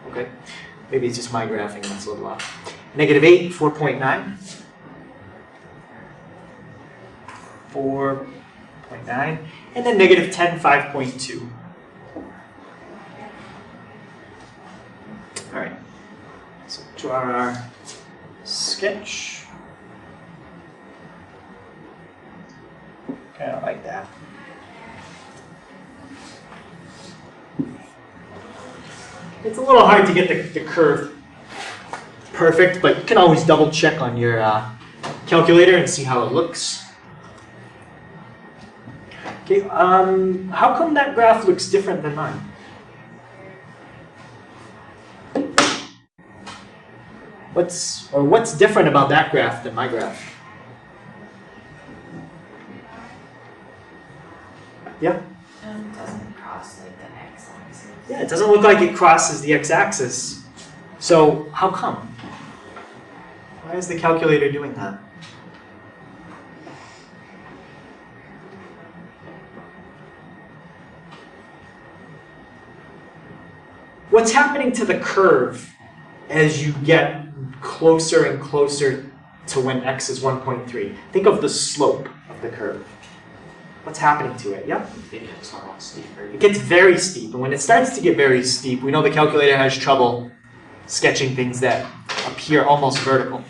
Okay, maybe it's just my graphing that's a little off. Negative 8, 4.9. 4.9. And then negative 10, 5.2. All right, so draw our sketch. Kind of like that. It's a little hard to get the curve perfect, but you can always double check on your calculator and see how it looks. Okay, how come that graph looks different than mine? What's different about that graph than my graph? Yeah? Doesn't cross like the x-axis. Yeah, it doesn't look like it crosses the x-axis. So how come? Why is the calculator doing that? What's happening to the curve as you get closer and closer to when x is 1.3? Think of the slope of the curve. What's happening to it? Yep. It gets a lot steeper. It gets very steep, and when it starts to get very steep, we know the calculator has trouble sketching things that appear almost vertical.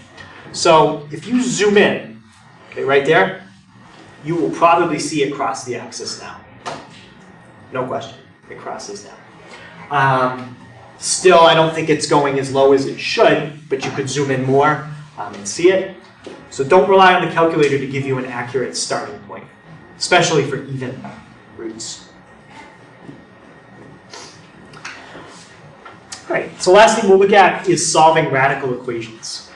So if you zoom in, okay, right there, you will probably see it cross the axis now. No question, it crosses now. Still, I don't think it's going as low as it should, but you could zoom in more and see it. So don't rely on the calculator to give you an accurate starting point, especially for even roots. All right, so last thing we'll look at is solving radical equations.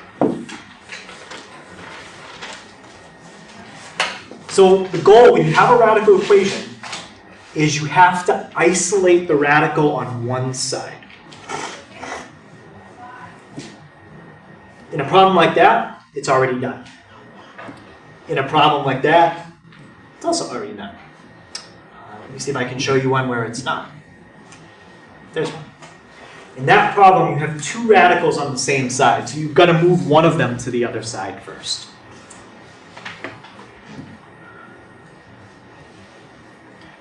So the goal when you have a radical equation is you have to isolate the radical on one side. In a problem like that, it's already done. In a problem like that, it's also already done. Let me see if I can show you one where it's not. There's one. In that problem, you have two radicals on the same side, so you've got to move one of them to the other side first.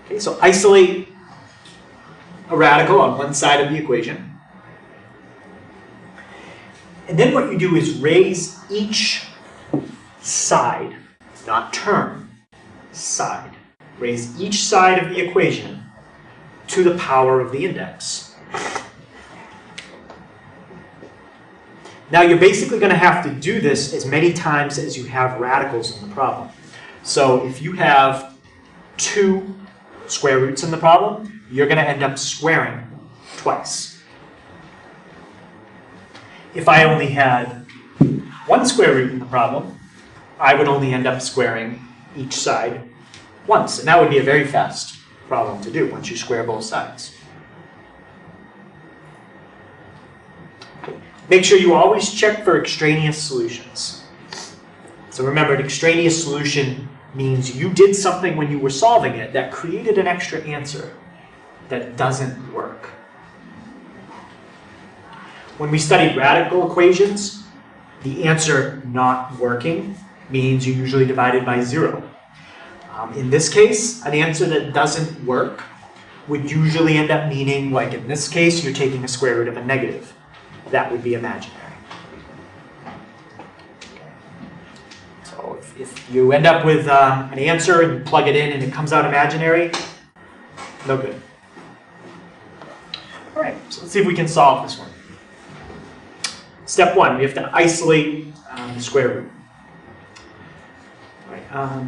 Okay, so isolate a radical on one side of the equation. And then what you do is raise each side, not term, side. Raise each side of the equation to the power of the index. Now you're basically going to have to do this as many times as you have radicals in the problem. So if you have 2 square roots in the problem, you're going to end up squaring twice. If I only had 1 square root in the problem, I would only end up squaring each side once. And that would be a very fast problem to do once you square both sides. Make sure you always check for extraneous solutions. So remember, an extraneous solution means you did something when you were solving it that created an extra answer that doesn't work. When we studied radical equations, the answer not working means you usually divide it by 0. In this case, an answer that doesn't work would usually end up meaning, like in this case, you're taking a square root of a negative. That would be imaginary. So if you end up with an answer and you plug it in and it comes out imaginary, no good. All right, so let's see if we can solve this one. Step 1, we have to isolate the square root. All right,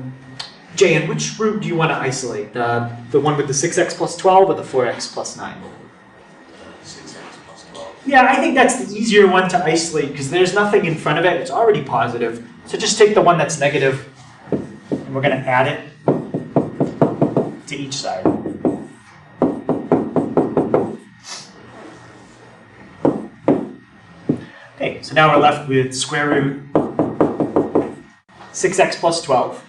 Jan, which root do you want to isolate? The one with the 6x plus 12 or the 4x plus 9? 6x plus 12. Yeah, I think that's the easier one to isolate because there's nothing in front of it. It's already positive. So just take the one that's negative and we're going to add it to each side. Okay, so now we're left with square root 6x plus 12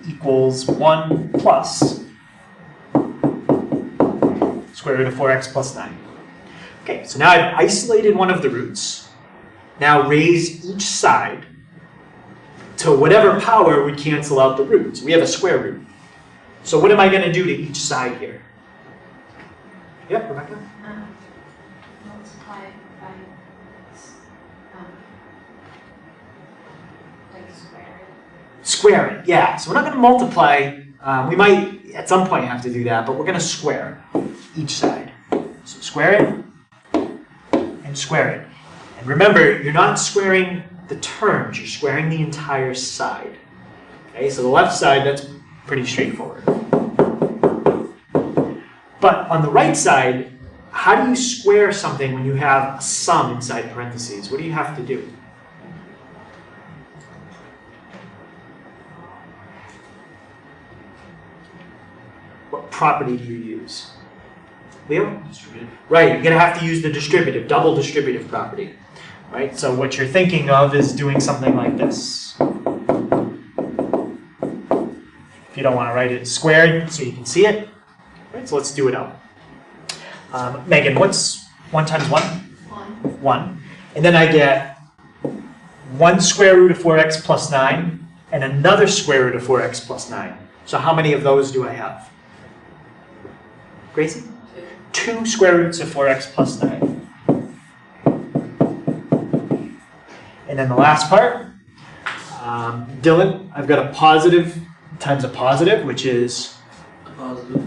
equals 1 plus square root of 4x plus 9. Okay, so now I've isolated one of the roots. Now raise each side to whatever power would cancel out the roots. We have a square root. So what am I going to do to each side here? Yep, Rebecca? Multiply by, like square it. Square it, yeah. So we're not going to multiply. We might at some point have to do that, but we're going to square each side. So square it and square it. And remember, you're not squaring the terms, you're squaring the entire side. Okay, so the left side, that's pretty straightforward. But on the right side, how do you square something when you have a sum inside parentheses? What do you have to do? What property do you use? Leo? Distributive. Right, you're going to have to use the distributive, double distributive property. Right, so what you're thinking of is doing something like this. If you don't want to write it squared so you can see it. Right, so let's do it out. Megan, what's 1 times 1? 1. 1. And then I get 1 square root of 4x plus 9 and another square root of 4x plus 9. So how many of those do I have? Gracie? 2 square roots of 4x plus 9. And then the last part, Dylan, I've got a positive times a positive, which is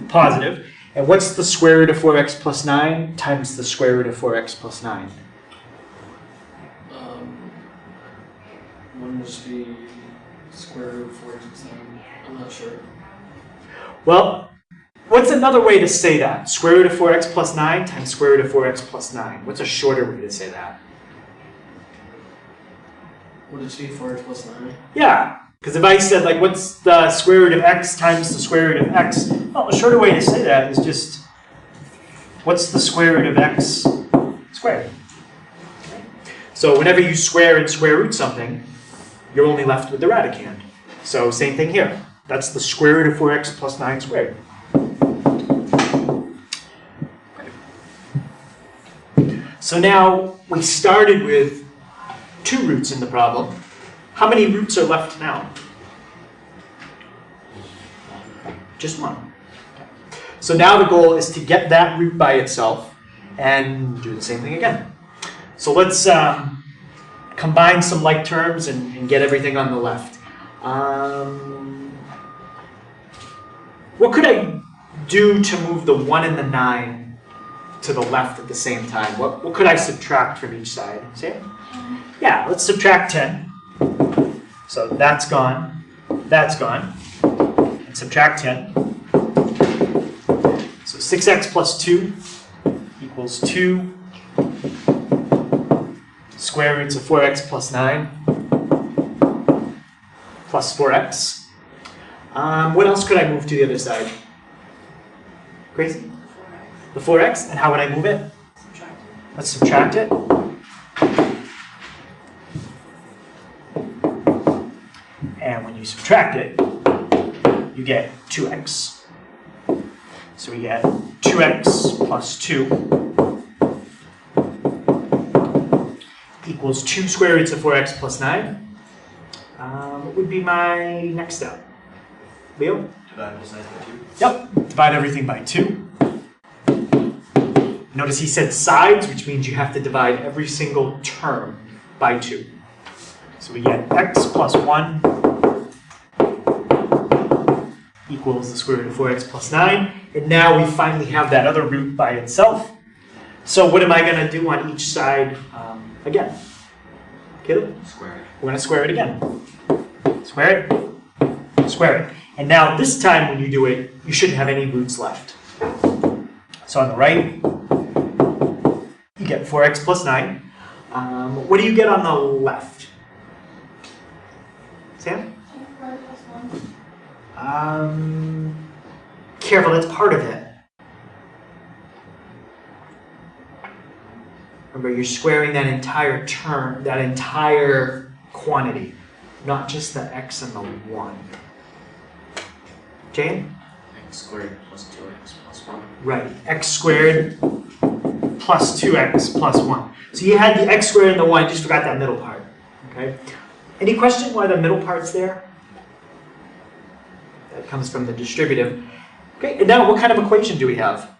positive. And what's the square root of 4x plus 9 times the square root of 4x plus 9? One would just be square root of 4x plus 9. I'm not sure. Well, what's another way to say that? Square root of 4x plus 9 times square root of 4x plus 9. What's a shorter way to say that? Would it just be 4x plus 9? Yeah, because if I said, like, what's the square root of x times the square root of x? Well, a shorter way to say that is just, what's the square root of x squared? So whenever you square and square root something, you're only left with the radicand. So same thing here. That's the square root of 4x plus 9 squared. So now we started with 2 roots in the problem. How many roots are left now? Just 1. So now the goal is to get that root by itself and do the same thing again. So let's combine some like terms and get everything on the left. What could I do to move the 1 and the 9 to the left at the same time? What could I subtract from each side? Sam? Yeah, let's subtract 10. So that's gone, and subtract 10. So 6x plus 2 equals 2 square roots of 4x plus 9 plus 4x. What else could I move to the other side? Gracie? The 4x, and how would I move it? Let's subtract it. And when you subtract it, you get 2x. So we get 2x plus 2 equals 2 square roots of 4x plus 9. What would be my next step? Leo? Divide both sides by 2. Yep, divide everything by 2. Notice he said sides, which means you have to divide every single term by 2. So we get x plus 1 equals the square root of 4x plus 9. And now we finally have that other root by itself. So what am I going to do on each side again? Caleb? Square it. We're going to square it again. Square it. Square it. And now this time when you do it, you shouldn't have any roots left. So on the right, you get 4x plus 9. What do you get on the left? Sam? 4 plus 1. Careful, that's part of it. Remember, you're squaring that entire term, that entire quantity, not just the x and the 1. Jane? X squared plus 2x plus 1. Right, x squared plus 2x plus 1. So you had the x squared and the 1, just forgot that middle part. Okay. Any question why the middle part's there? That comes from the distributive. Okay, and now what kind of equation do we have?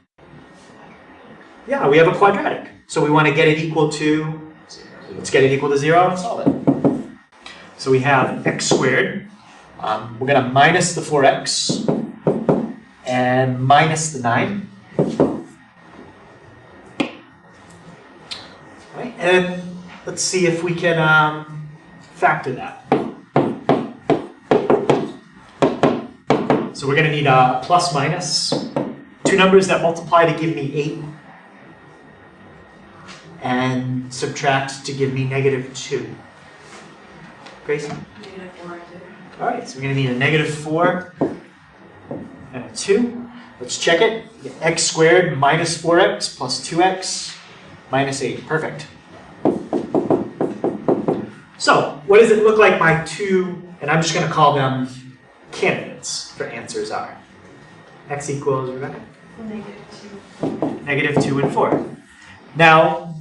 Yeah, we have a quadratic. So we want to get it equal to, let's get it equal to 0 and solve it. So we have x squared. We're going to minus the 4x and minus the 9. Right, and let's see if we can factor that. So we're going to need a plus minus, 2 numbers that multiply to give me 8, and subtract to give me -2. Gracie? -4 I did. All right, so we're going to need a -4 and a 2. Let's check it. You get x squared minus 4x plus 2x minus 8. Perfect. So, what does it look like my two, and I'm just going to call them candidates for answers are? X equals, Rebecca? -2 and 4. Now,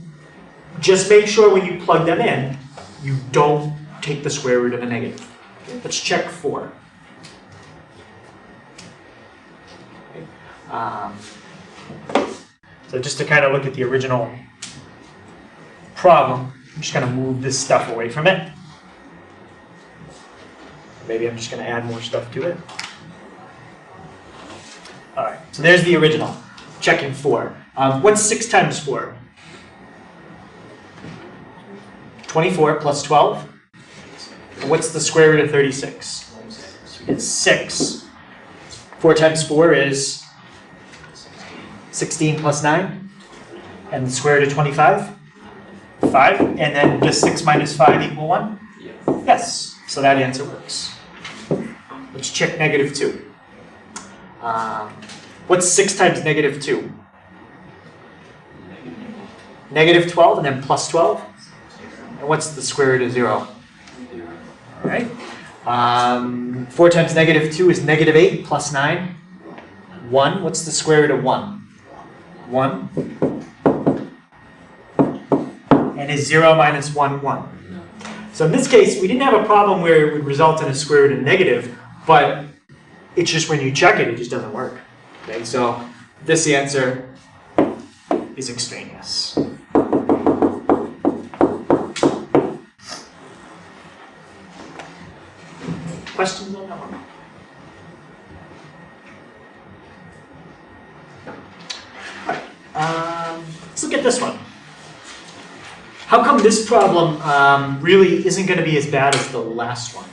just make sure when you plug them in, you don't take the square root of a negative. Let's check 4. So just to kind of look at the original problem, I'm just going to move this stuff away from it. Maybe I'm just going to add more stuff to it. All right, so there's the original. Checking 4. What's 6 times 4? 24 plus 12. And what's the square root of 36? It's 6. 4 times 4 is 16 plus 9. And the square root of 25? 5. And then does 6 minus 5 equal 1? Yes. So that answer works. Let's check -2. What's 6 times -2? -12 and then plus 12. And what's the square root of 0? All right. 4 times -2 is -8 plus 9. 1. What's the square root of 1? 1. And is 0 minus 1, 1. So in this case, we didn't have a problem where it would result in a square root of negative, but it's just when you check it, it just doesn't work. Okay, so this answer is extraneous. Questions on that one? All right, let's look at this one. How come this problem really isn't going to be as bad as the last one?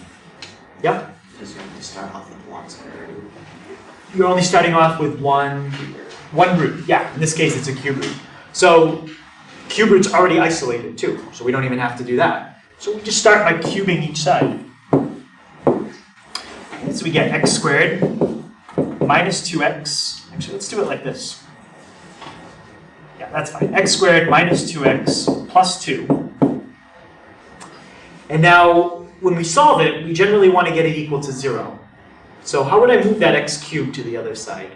Yeah? Because you have to start off with 1 square root. You're only starting off with one root. Yeah, in this case it's a cube root. So cube root's already isolated too, so we don't even have to do that. So we just start by cubing each side. So we get x squared minus 2x. Actually, let's do it like this. Yeah, that's fine. X squared minus 2x plus 2. And now, when we solve it, we generally want to get it equal to 0. So how would I move that x cubed to the other side?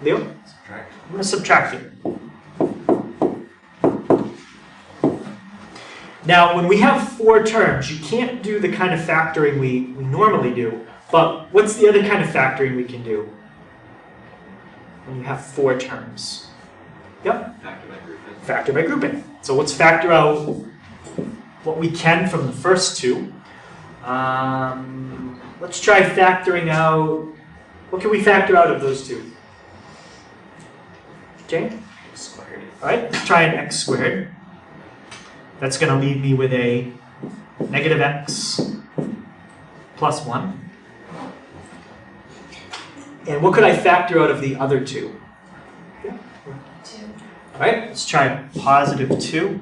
Leo? Subtract. I'm going to subtract it. Now, when we have 4 terms, you can't do the kind of factoring we normally do. But what's the other kind of factoring we can do when you have 4 terms? Yep. Factor by grouping. Factor by grouping. So let's factor out what we can from the first 2. Let's try factoring out, what can we factor out of those 2? Jane? X squared. All right, let's try an x squared. That's going to leave me with a -x plus 1. And what could I factor out of the other 2? 2. All right, let's try positive 2.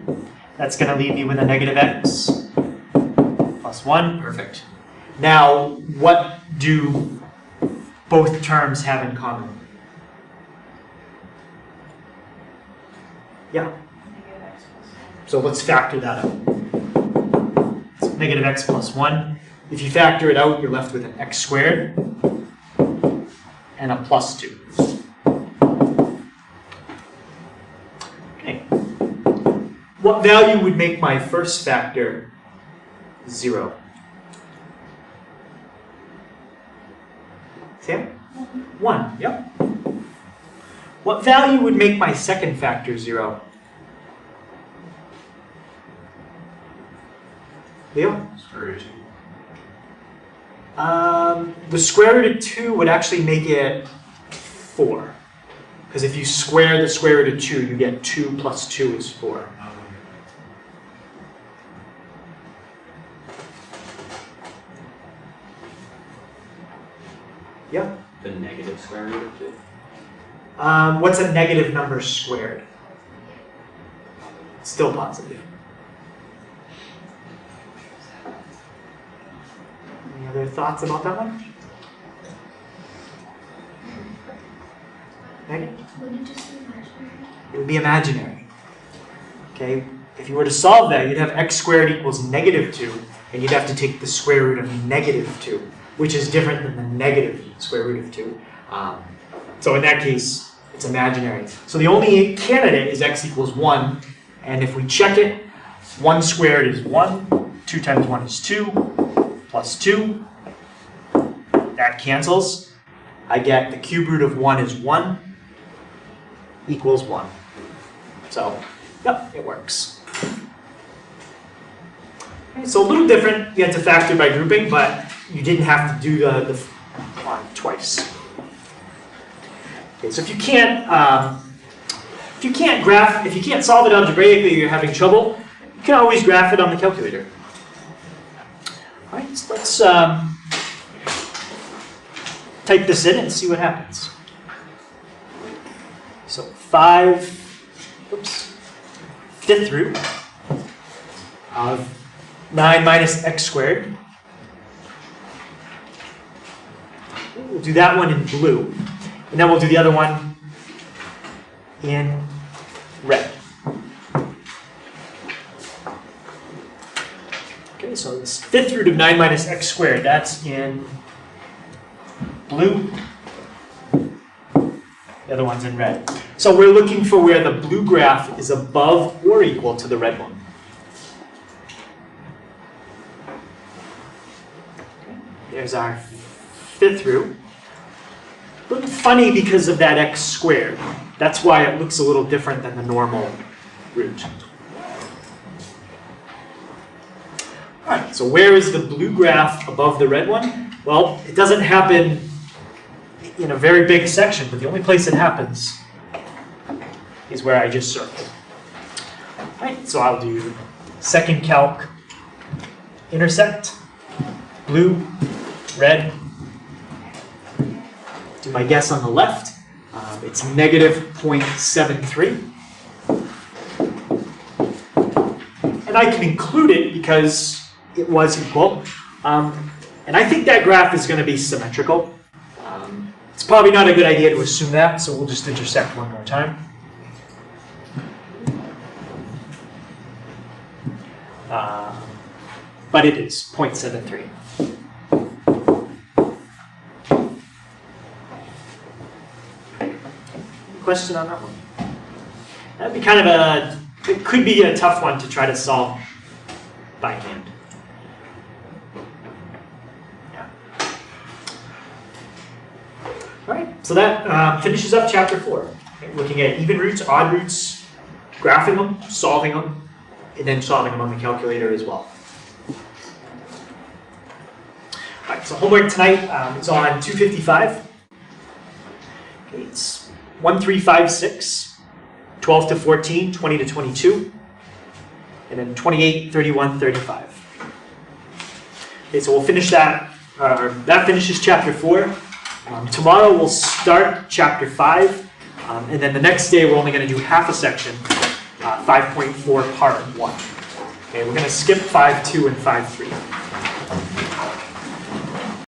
That's going to leave me with a -x plus 1. Perfect. Now, what do both terms have in common? Yeah, -x plus 1. so let's factor that out. So -x plus 1. If you factor it out, you're left with an x squared and a plus 2. Okay. What value would make my first factor 0? Sam? 1, yep. What value would make my second factor 0? Leo? Square root of 2. The square root of 2 would actually make it 4. Because if you square the square root of 2, you get 2 plus 2 is 4. Yeah? The negative square root of 2. What's a negative number squared? Still positive. Any other thoughts about that one? Megan? Would it just be imaginary? It would be imaginary. Okay, if you were to solve that, you'd have x squared equals negative 2, and you'd have to take the square root of negative 2, which is different than the negative square root of 2. So in that case, it's imaginary. So the only candidate is x equals 1, and if we check it, 1 squared is 1, 2 times 1 is 2, plus 2. That cancels. I get the cube root of 1 is 1, equals 1. So, yep, it works. Okay, so a little different. You had to factor by grouping, but you didn't have to do the twice. Okay, so if you can't solve it algebraically, you're having trouble, you can always graph it on the calculator. All right, so let's type this in and see what happens. So 5th root of 9 minus x squared. We'll do that one in blue, and then we'll do the other one in red. Okay, so this 5th root of 9 minus x squared, that's in blue. The other one's in red. So we're looking for where the blue graph is above or equal to the red one. Okay, there's our 5th root. A little funny because of that x squared. That's why it looks a little different than the normal root. All right, so where is the blue graph above the red one? Well, it doesn't happen in a very big section, but the only place it happens is where I just circled. All right, so I'll do second calc, intersect, blue, red. Do my guess on the left. It's negative 0.73. And I can include it because it was equal. And I think that graph is going to be symmetrical. It's probably not a good idea to assume that, so we'll just intersect one more time. But it is 0.73. Question on that one? That'd be kind of it could be a tough one to try to solve by hand. Yeah. All right, so that finishes up chapter 4. Okay, looking at even roots, odd roots, graphing them, solving them, and then solving them on the calculator as well. All right, so homework tonight is on 255. Okay, it's 1, 3, 5, 6, 12 to 14, 20 to 22, and then 28, 31, 35. Okay, so we'll finish that. That finishes chapter 4. Tomorrow we'll start chapter 5, and then the next day we're only going to do half a section, 5.4 part 1. Okay, we're going to skip 5.2 and 5.3.